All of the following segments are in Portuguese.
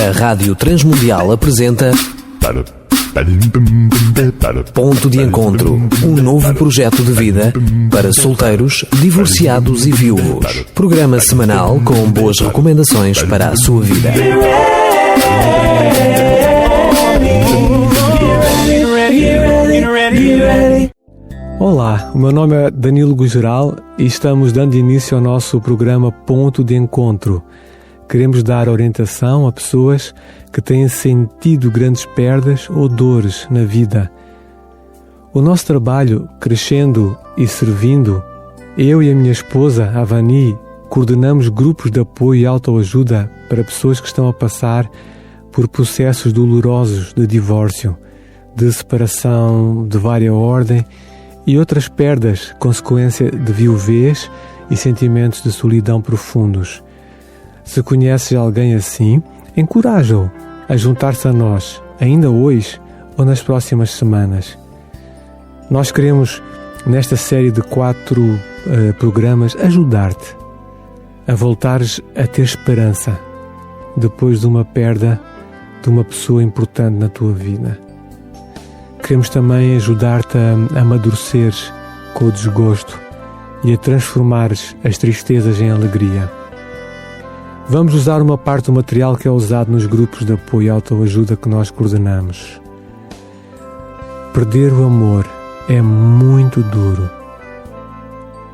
A Rádio Transmundial apresenta Ponto de Encontro, um novo projeto de vida para solteiros, divorciados e viúvos. Programa semanal com boas recomendações para a sua vida. Olá, o meu nome é Danilo Gugeral e estamos dando início ao nosso programa Ponto de Encontro. Queremos dar orientação a pessoas que têm sentido grandes perdas ou dores na vida. O nosso trabalho, crescendo e servindo, eu e a minha esposa, Avani, coordenamos grupos de apoio e autoajuda para pessoas que estão a passar por processos dolorosos de divórcio, de separação de várias ordem e outras perdas, consequência de viuvez e sentimentos de solidão profundos. Se conheces alguém assim, encoraja-o a juntar-se a nós, ainda hoje ou nas próximas semanas. Nós queremos, nesta série de 4 programas, ajudar-te a voltares a ter esperança depois de uma perda de uma pessoa importante na tua vida. Queremos também ajudar-te a amadureceres com o desgosto e a transformares as tristezas em alegria. Vamos usar uma parte do material que é usado nos grupos de apoio e autoajuda que nós coordenamos. Perder o amor é muito duro.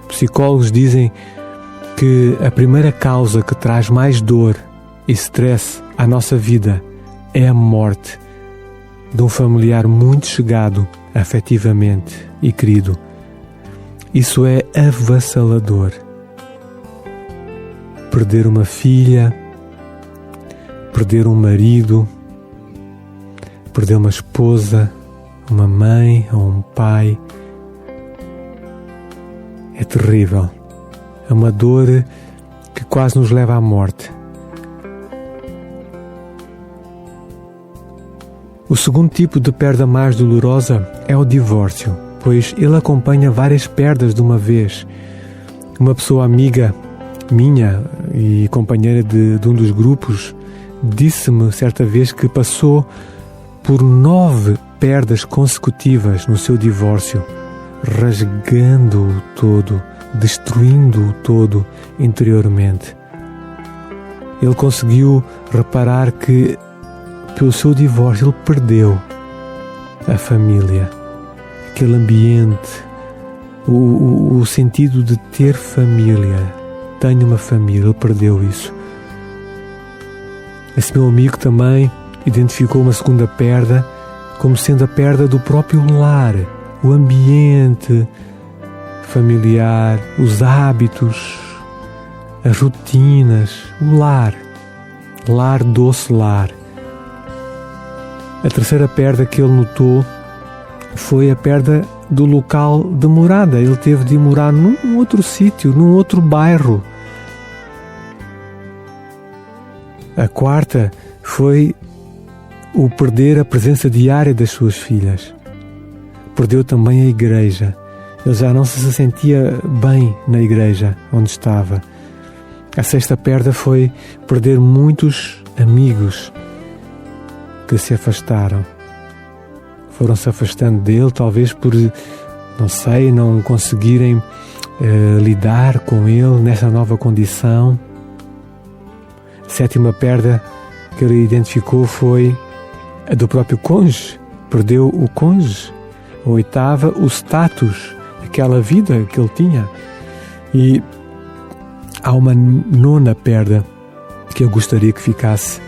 Psicólogos dizem que a primeira causa que traz mais dor e stress à nossa vida é a morte de um familiar muito chegado afetivamente e querido. Isso é avassalador. Perder uma filha, perder um marido, perder uma esposa, uma mãe ou um pai. É terrível. É uma dor que quase nos leva à morte. O segundo tipo de perda mais dolorosa é o divórcio, pois ele acompanha várias perdas de uma vez. Uma pessoa amiga minha e companheira de um dos grupos disse-me certa vez que passou por 9 perdas consecutivas no seu divórcio, rasgando-o todo, destruindo-o todo interiormente. Ele conseguiu reparar que pelo seu divórcio ele perdeu a família, aquele ambiente, o sentido de ter família. Tenho uma família, ele perdeu isso. Esse meu amigo também identificou uma segunda perda como sendo a perda do próprio lar, o ambiente familiar, os hábitos, as rotinas, o lar, doce lar. A terceira perda que ele notou foi a perda do local de morada. Ele teve de morar num outro sítio, num outro bairro. A quarta foi o perder a presença diária das suas filhas. Perdeu também a igreja. Ele já não se sentia bem na igreja onde estava. A sexta perda foi perder muitos amigos que se afastaram. Foram-se afastando dele, talvez por, não conseguirem lidar com ele nessa nova condição. A sétima perda que ele identificou foi a do próprio cônjuge. Perdeu o cônjuge. A oitava, o status, aquela vida que ele tinha. E há uma 9ª perda que eu gostaria que ficasse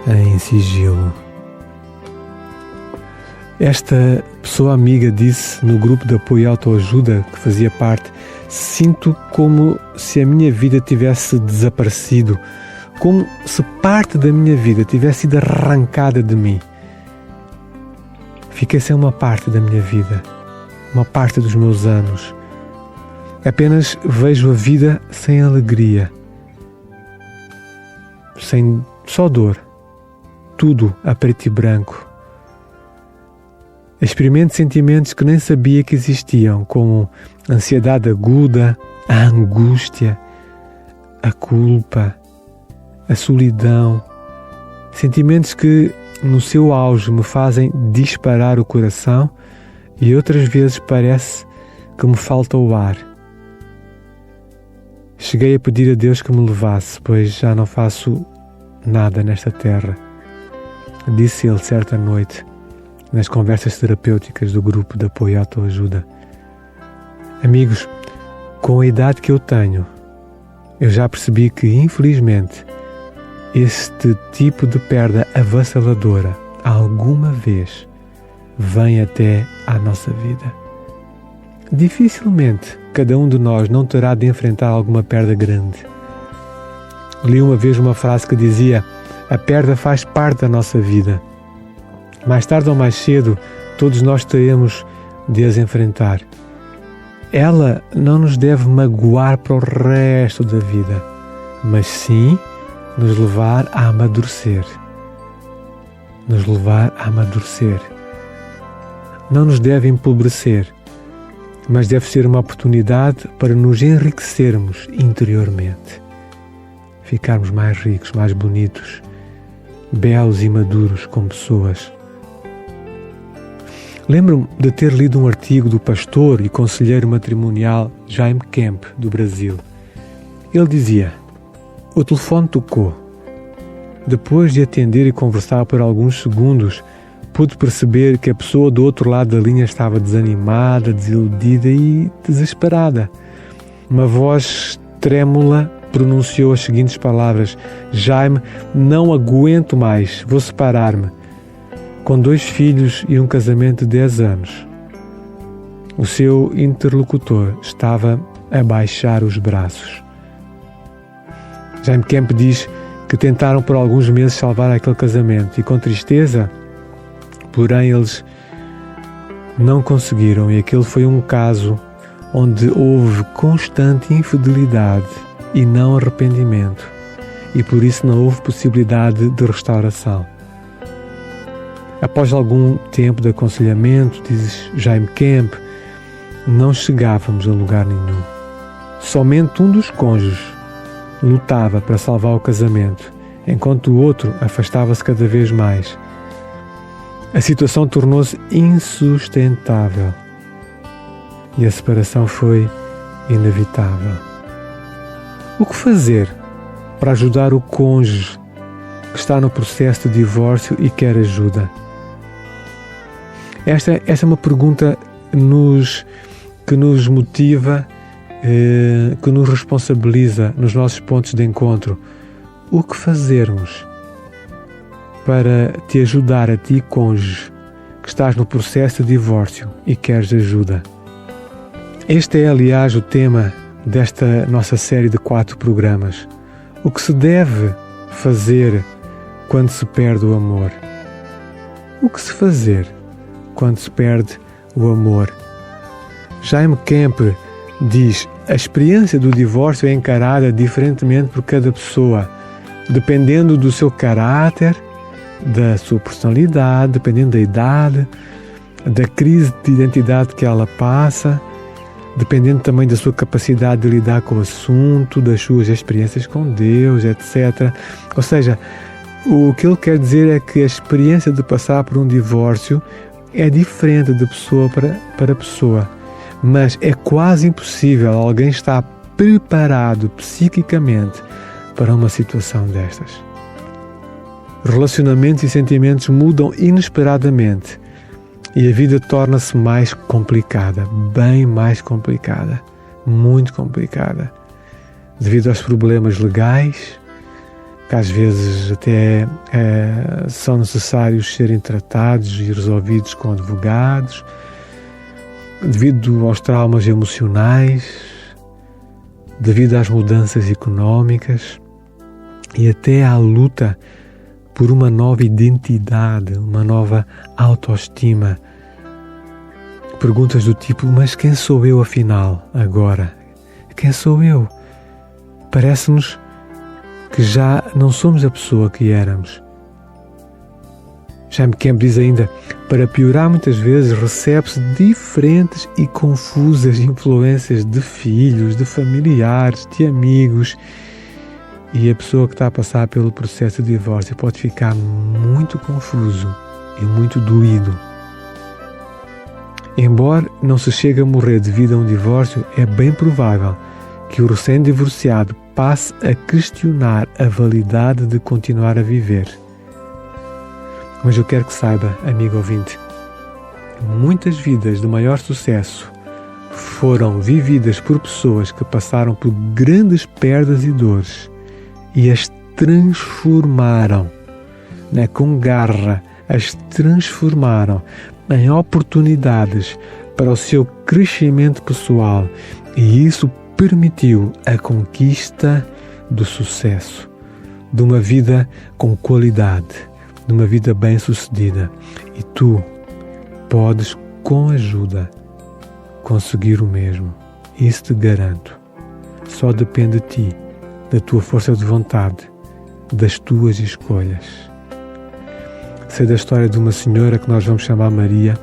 em sigilo. Esta pessoa amiga disse no grupo de apoio e autoajuda que fazia parte: sinto como se a minha vida tivesse desaparecido, como se parte da minha vida tivesse sido arrancada de mim. Fiquei sem uma parte da minha vida, uma parte dos meus anos. Apenas vejo a vida sem alegria, sem só dor, tudo a preto e branco. Experimento sentimentos que nem sabia que existiam, como a ansiedade aguda, a angústia, a culpa, a solidão, Sentimentos que, no seu auge, me fazem disparar o coração e outras vezes parece que me falta o ar. Cheguei a pedir a Deus que me levasse, pois já não faço nada nesta terra, disse ele certa noite, nas conversas terapêuticas do grupo de apoio à autoajuda. Amigos, com a idade que eu tenho, eu já percebi que, infelizmente, este tipo de perda avassaladora alguma vez vem até à nossa vida. Dificilmente cada um de nós não terá de enfrentar alguma perda grande. Li uma vez uma frase que dizia: a perda faz parte da nossa vida. Mais tarde ou mais cedo, todos nós teremos de as enfrentar. Ela não nos deve magoar para o resto da vida, mas sim nos levar a amadurecer. Nos levar a amadurecer. Não nos deve empobrecer, mas deve ser uma oportunidade para nos enriquecermos interiormente. Ficarmos mais ricos, mais bonitos, belos e maduros como pessoas. Lembro-me de ter lido um artigo do pastor e conselheiro matrimonial Jaime Kemp, do Brasil. Ele dizia: o telefone tocou. Depois de atender e conversar por alguns segundos, pude perceber que a pessoa do outro lado da linha estava desanimada, desiludida e desesperada. Uma voz trêmula pronunciou as seguintes palavras: Jaime, não aguento mais, vou separar-me. Com 2 filhos e um casamento de 10 anos. O seu interlocutor estava a baixar os braços. Jaime Kemp diz que tentaram por alguns meses salvar aquele casamento e, com tristeza, porém, eles não conseguiram, e aquele foi um caso onde houve constante infidelidade e não arrependimento, e por isso não houve possibilidade de restauração. Após algum tempo de aconselhamento, diz Jaime Kemp, não chegávamos a lugar nenhum. Somente um dos cônjuges lutava para salvar o casamento, enquanto o outro afastava-se cada vez mais. A situação tornou-se insustentável e a separação foi inevitável. O que fazer para ajudar o cônjuge que está no processo de divórcio e quer ajuda? Esta é uma pergunta que nos motiva, que nos responsabiliza nos nossos pontos de encontro. O que fazermos para te ajudar a ti, cônjuge, que estás no processo de divórcio e queres ajuda? Este é, aliás, o tema desta nossa série de 4 programas. O que se deve fazer quando se perde o amor? O que se fazer quando se perde o amor? Jaime Kemp diz: a experiência do divórcio é encarada diferentemente por cada pessoa, dependendo do seu caráter, da sua personalidade, dependendo da idade, da crise de identidade que ela passa, dependendo também da sua capacidade de lidar com o assunto, das suas experiências com Deus, etc. Ou seja, o que ele quer dizer é que a experiência de passar por um divórcio é diferente de pessoa para pessoa, mas é quase impossível alguém estar preparado psiquicamente para uma situação destas. Relacionamentos e sentimentos mudam inesperadamente e a vida torna-se mais complicada, bem mais complicada, muito complicada, devido aos problemas legais, que às vezes até são necessários serem tratados e resolvidos com advogados, devido aos traumas emocionais, devido às mudanças económicas e até à luta por uma nova identidade, uma nova autoestima. Perguntas do tipo: mas quem sou eu afinal agora? Quem sou eu? Parece-nos que já não somos a pessoa que éramos. Jaime Kemp diz ainda: para piorar, muitas vezes recebe-se diferentes e confusas influências de filhos, de familiares, de amigos, E a pessoa que está a passar pelo processo de divórcio pode ficar muito confuso e muito doído. Embora não se chegue a morrer devido a um divórcio, é bem provável que o recém-divorciado passe a questionar a validade de continuar a viver. Mas eu quero que saiba, amigo ouvinte, muitas vidas de maior sucesso foram vividas por pessoas que passaram por grandes perdas e dores e as transformaram, com garra, as transformaram em oportunidades para o seu crescimento pessoal, e isso permitiu a conquista do sucesso, de uma vida com qualidade, de uma vida bem-sucedida. E tu podes, com ajuda, conseguir o mesmo. Isso te garanto. Só depende de ti, da tua força de vontade, das tuas escolhas. Sei da história de uma senhora que nós vamos chamar Maria,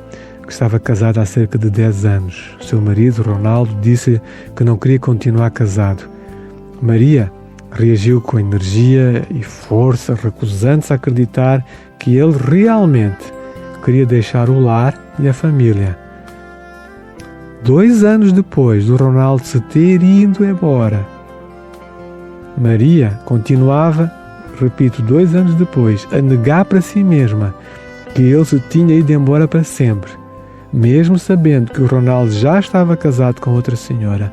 que estava casada há cerca de 10 anos. O seu marido, Ronaldo, disse que não queria continuar casado. Maria reagiu com energia e força, recusando-se a acreditar que ele realmente queria deixar o lar e a família. 2 anos depois do Ronaldo se ter ido embora, Maria continuava, repito, 2 anos depois, a negar para si mesma que ele se tinha ido embora para sempre, mesmo sabendo que o Ronaldo já estava casado com outra senhora.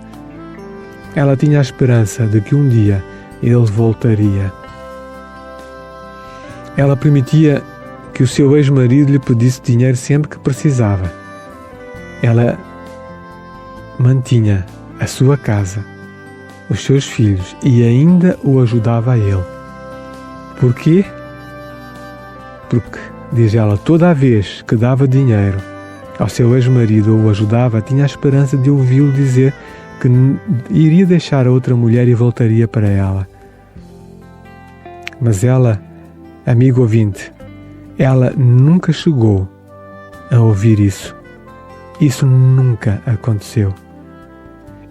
Ela tinha a esperança de que um dia ele voltaria. Ela permitia que o seu ex-marido lhe pedisse dinheiro sempre que precisava. Ela mantinha a sua casa, os seus filhos e ainda o ajudava a ele. Porquê? Porque, diz ela, toda a vez que dava dinheiro ao seu ex-marido ou o ajudava, tinha a esperança de ouvi-lo dizer que iria deixar a outra mulher e voltaria para ela. Mas ela, amigo ouvinte, ela nunca chegou a ouvir isso. Isso nunca aconteceu.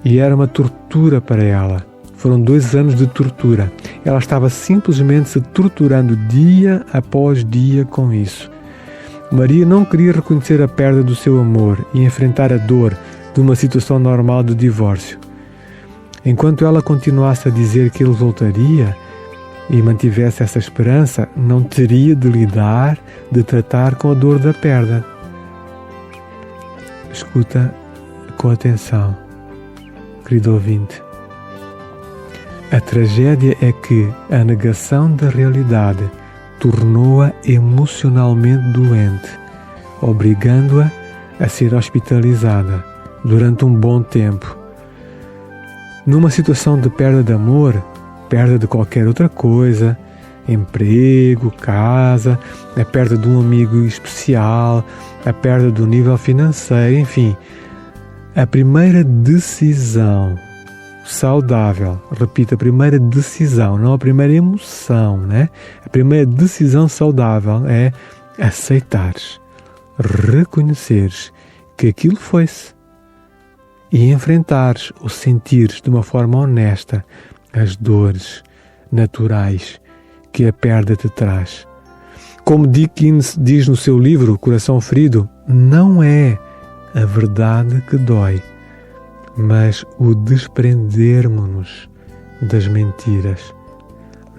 E era uma tortura para ela. Foram 2 anos de tortura. Ela estava simplesmente se torturando dia após dia com isso. Maria não queria reconhecer a perda do seu amor e enfrentar a dor de uma situação normal de divórcio. Enquanto ela continuasse a dizer que ele voltaria e mantivesse essa esperança, não teria de lidar, de tratar com a dor da perda. Escuta com atenção, querido ouvinte. A tragédia é que a negação da realidade tornou-a emocionalmente doente, obrigando-a a ser hospitalizada durante um bom tempo. Numa situação de perda de amor, perda de qualquer outra coisa, emprego, casa, a perda de um amigo especial, a perda do nível financeiro, enfim, a primeira decisão saudável, repito, a primeira decisão, não a primeira emoção, A primeira decisão saudável é aceitares, reconheceres que aquilo foi-se e enfrentares ou sentires de uma forma honesta as dores naturais que a perda te traz. Como Dickens diz no seu livro Coração Ferido, não é a verdade que dói, mas o desprendermos-nos das mentiras.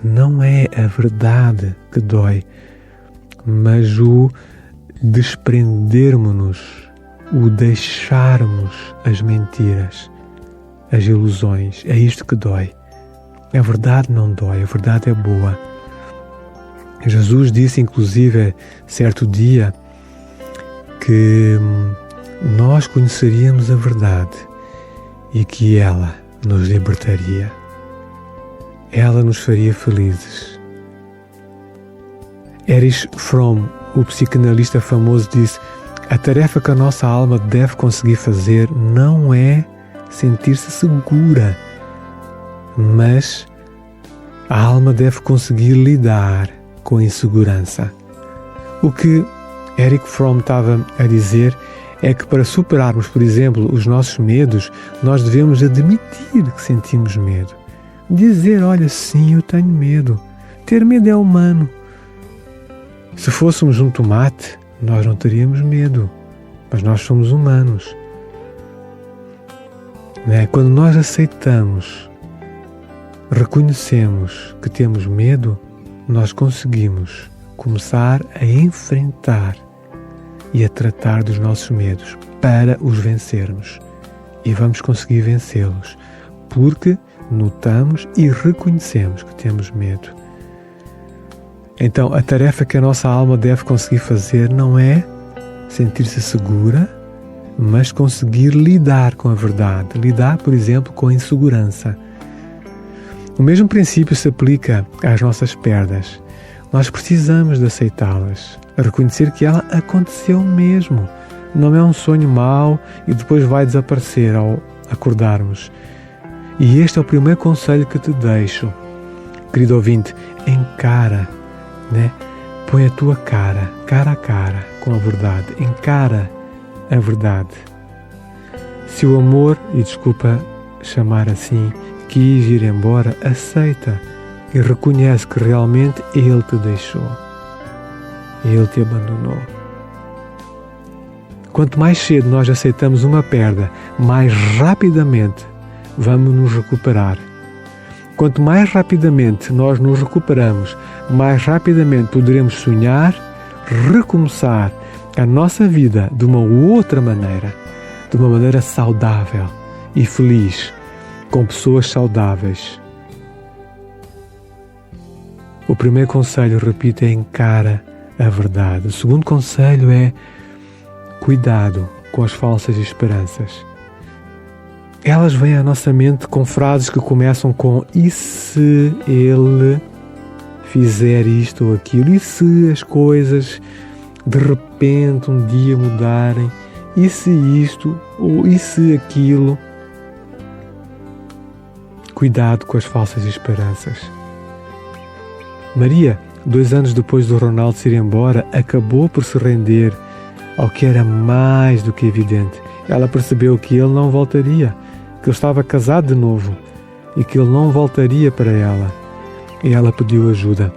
Não é a verdade que dói, mas o desprendermos-nos, o deixarmos as mentiras, as ilusões. É isto que dói. A verdade não dói, a verdade é boa. Jesus disse, inclusive, certo dia, que nós conheceríamos a verdade e que ela nos libertaria. Ela nos faria felizes. Erich Fromm, o psicanalista famoso, disse: a tarefa que a nossa alma deve conseguir fazer não é sentir-se segura, mas a alma deve conseguir lidar com a insegurança. O que Erich Fromm estava a dizer é que para superarmos, por exemplo, os nossos medos, nós devemos admitir que sentimos medo. Dizer, olha, sim, eu tenho medo. Ter medo é humano. Se fôssemos um tomate, nós não teríamos medo, mas nós somos humanos. Quando nós aceitamos, reconhecemos que temos medo, nós conseguimos começar a enfrentar e a tratar dos nossos medos para os vencermos. E vamos conseguir vencê-los, porque notamos e reconhecemos que temos medo. Então, a tarefa que a nossa alma deve conseguir fazer não é sentir-se segura, mas conseguir lidar com a verdade. Lidar, por exemplo, com a insegurança. O mesmo princípio se aplica às nossas perdas. Nós precisamos de aceitá-las, reconhecer que ela aconteceu mesmo. Não é um sonho mau e depois vai desaparecer ao acordarmos. E este é o primeiro conselho que te deixo. Querido ouvinte, encara, põe a tua cara a cara com a verdade. Encara a verdade. Se o amor, e desculpa chamar assim, quis ir embora, aceita e reconhece que realmente ele te deixou. Ele te abandonou. Quanto mais cedo nós aceitamos uma perda, mais rapidamente vamos nos recuperar. Quanto mais rapidamente nós nos recuperamos, mais rapidamente poderemos sonhar, recomeçar a nossa vida de uma outra maneira, de uma maneira saudável e feliz, com pessoas saudáveis. O primeiro conselho, repito, é encara a verdade. O segundo conselho é cuidado com as falsas esperanças. Elas vêm à nossa mente com frases que começam com e se ele fizer isto ou aquilo? E se as coisas de repente um dia mudarem? E se isto ou e se aquilo? Cuidado com as falsas esperanças. Maria, 2 anos depois do Ronaldo se ir embora, acabou por se render ao que era mais do que evidente. Ela percebeu que ele não voltaria, que ele estava casado de novo e que ele não voltaria para ela. E ela pediu ajuda.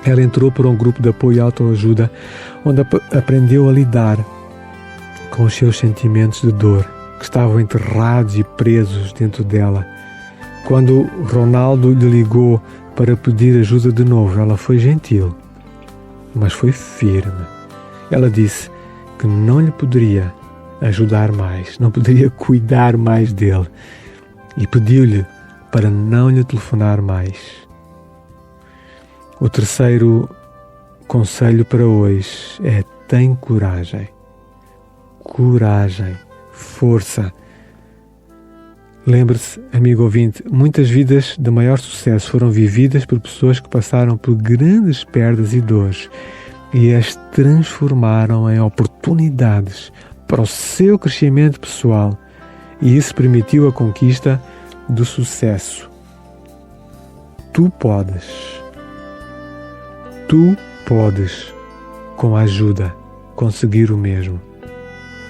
Ela entrou por um grupo de apoio e autoajuda, onde aprendeu a lidar com os seus sentimentos de dor, que estavam enterrados e presos dentro dela. Quando Ronaldo lhe ligou para pedir ajuda de novo, ela foi gentil, mas foi firme. Ela disse que não lhe poderia ajudar mais, não poderia cuidar mais dele, e pediu-lhe para não lhe telefonar mais. O terceiro conselho para hoje é: tem coragem. Coragem, força. Lembre-se, amigo ouvinte, muitas vidas de maior sucesso foram vividas por pessoas que passaram por grandes perdas e dores e as transformaram em oportunidades para o seu crescimento pessoal, e isso permitiu a conquista do sucesso. Tu podes, com a ajuda, conseguir o mesmo.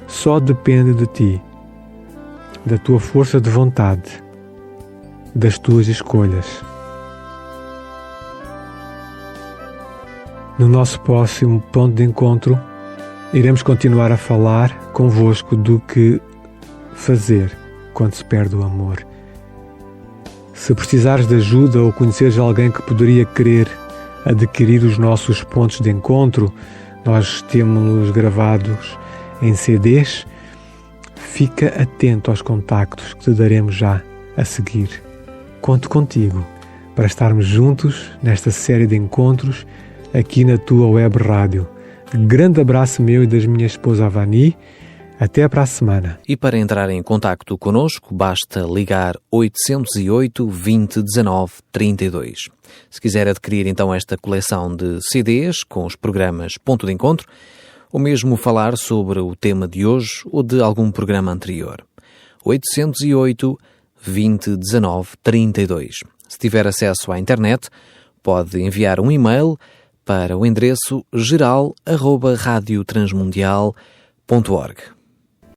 Só depende de ti, da tua força de vontade, das tuas escolhas. No nosso próximo ponto de encontro, iremos continuar a falar convosco do que fazer quando se perde o amor. Se precisares de ajuda ou conheceres alguém que poderia querer adquirir os nossos pontos de encontro, nós temos-los gravados em CDs. Fica atento aos contactos que te daremos já a seguir. Conto contigo para estarmos juntos nesta série de encontros aqui na tua web rádio. Grande abraço meu e das minha esposa Avani. Até para a semana. E para entrar em contacto connosco, basta ligar 808 20 19 32. Se quiser adquirir então esta coleção de CDs com os programas Ponto de Encontro, ou mesmo falar sobre o tema de hoje ou de algum programa anterior. 808 20 19 32. Se tiver acesso à internet, pode enviar um e-mail para o endereço geral@radiotransmundial.org.